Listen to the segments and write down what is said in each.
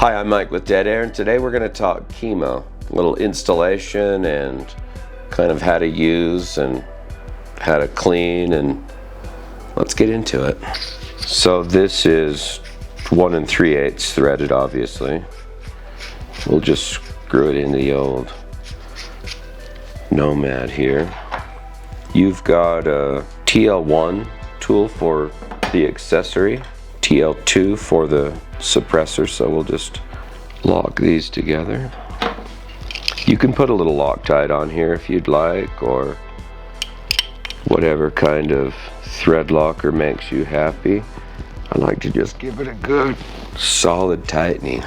Hi, I'm Mike with Dead Air, and today we're going to talk KeyMo, a little installation and kind of how to use and how to clean, and let's get into it. So this is 1 3/8 threaded, obviously. We'll just screw it in the old Nomad here. You've got a TL1 tool for the accessory, TL2 for the suppressor, so we'll just lock these together. You can put a little Loctite on here if you'd like, or whatever kind of thread locker makes you happy. I like to just give it a good solid tightening.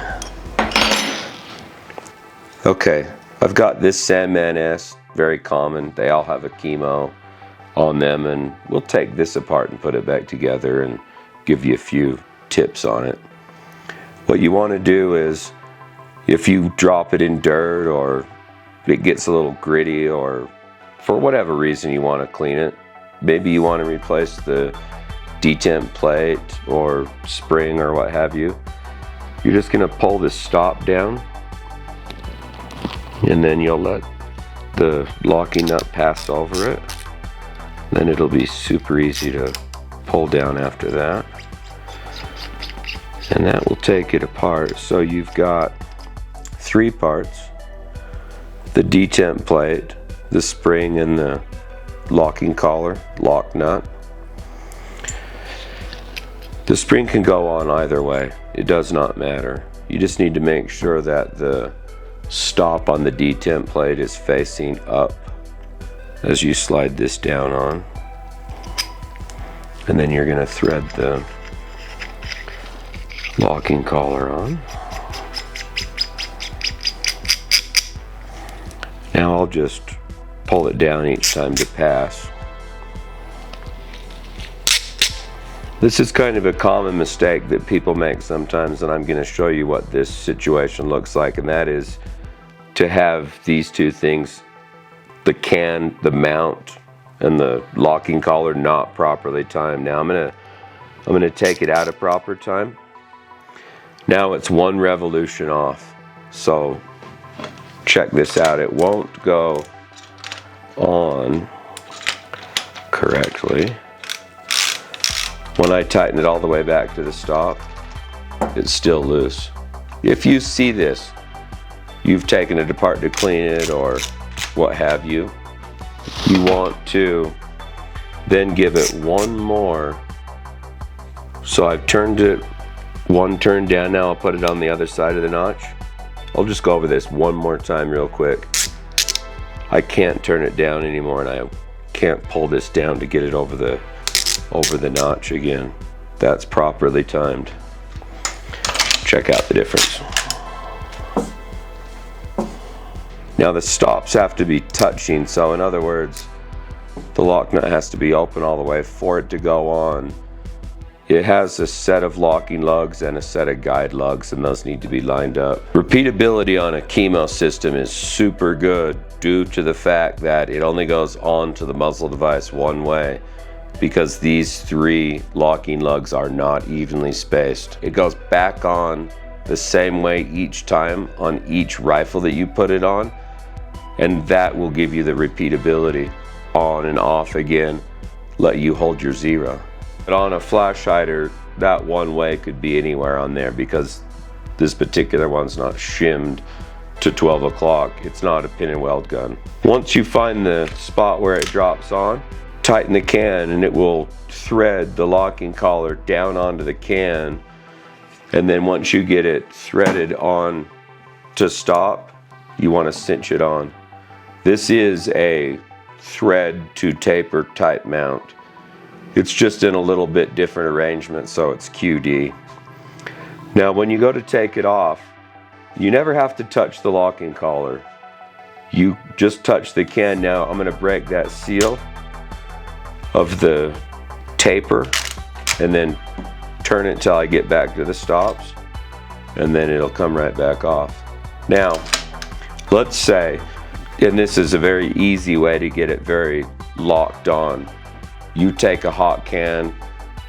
Okay, I've got this Sandman S, very common. They all have a KeyMo on them, and we'll take this apart and put it back together and give you a few tips on it. What you want to do is, if you drop it in dirt or it gets a little gritty, or for whatever reason you want to clean it, maybe you want to replace the detent plate or spring or what have you, you're just going to pull this stop down, and then you'll let the locking nut pass over it. Then it'll be super easy to pull down after that, and that will take it apart. So you've got 3 parts: the detent plate, the spring, and the locking collar, lock nut. The spring can go on either way, it does not matter. You just need to make sure that the stop on the detent plate is facing up as you slide this down on, and then you're going to thread the locking collar on. Now I'll just pull it down each time to pass. This is kind of a common mistake that people make sometimes, and I'm going to show you what this situation looks like, and that is to have these 2 things, the can, the mount, and the locking collar, not properly timed. Now I'm gonna take it out of proper time. Now it's 1 revolution off. So check this out. It won't go on correctly. When I tighten it all the way back to the stop, it's still loose. If you see this, you've taken it apart to clean it or what have you, you want to then give it 1 more. So I've turned it 1 turn down. Now I'll put it on the other side of the notch. I'll just go over this 1 more time real quick. I can't turn it down anymore, and I can't pull this down to get it over the notch again. That's properly timed. Check out the difference. Now the stops have to be touching, so in other words, the lock nut has to be open all the way for it to go on. It has a set of locking lugs and a set of guide lugs, and those need to be lined up. Repeatability on a KeyMo system is super good due to the fact that it only goes on to the muzzle device 1 way, because these 3 locking lugs are not evenly spaced. It goes back on the same way each time on each rifle that you put it on, and that will give you the repeatability on and off again, let you hold your 0. But on a flash hider, that 1 way could be anywhere on there, because this particular one's not shimmed to 12 o'clock. It's not a pin and weld gun. Once you find the spot where it drops on, tighten the can, and it will thread the locking collar down onto the can. And then once you get it threaded on to stop, you want to cinch it on. This is a thread to taper type mount. It's just in a little bit different arrangement, so it's QD. Now when you go to take it off, you never have to touch the locking collar. You just touch the can. Now I'm going to break that seal of the taper and then turn it till I get back to the stops, and then it'll come right back off. Now let's say, and this is a very easy way to get it very locked on, you take a hot can,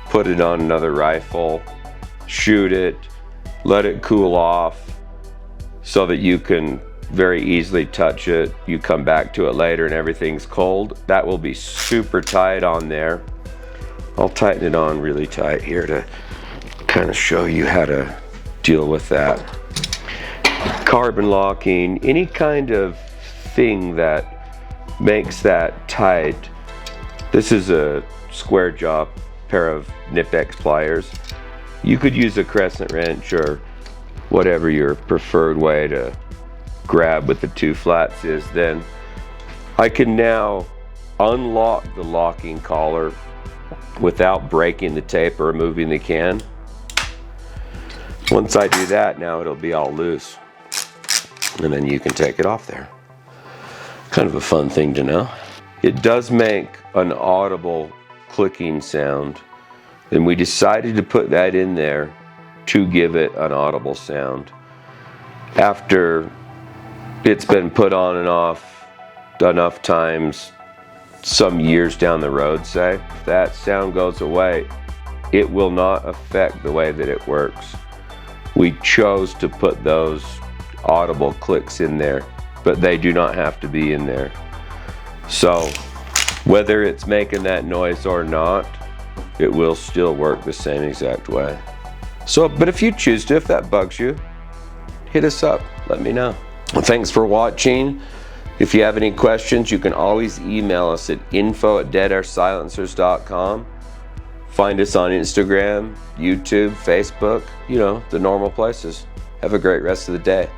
put it on another rifle, shoot it, let it cool off so that you can very easily touch it. You come back to it later and everything's cold. That will be super tight on there. I'll tighten it on really tight here to kind of show you how to deal with that. Carbon locking, any kind of thing that makes that tight. This is a square jaw pair of Nip-X pliers. You could use a crescent wrench or whatever your preferred way to grab with the two flats is. Then I can now unlock the locking collar without breaking the tape or removing the can. Once I do that, now it'll be all loose, and then you can take it off there. Kind of a fun thing to know. It does make an audible clicking sound, and we decided to put that in there to give it an audible sound. After it's been put on and off enough times, some years down the road, say, if that sound goes away, it will not affect the way that it works. We chose to put those audible clicks in there, but they do not have to be in there. So whether it's making that noise or not, it will still work the same exact way. So, but if you choose to, if that bugs you, hit us up, let me know. Well, thanks for watching. If you have any questions, you can always email us at info@deadairsilencers.com. Find us on Instagram, YouTube, Facebook, you know, the normal places. Have a great rest of the day.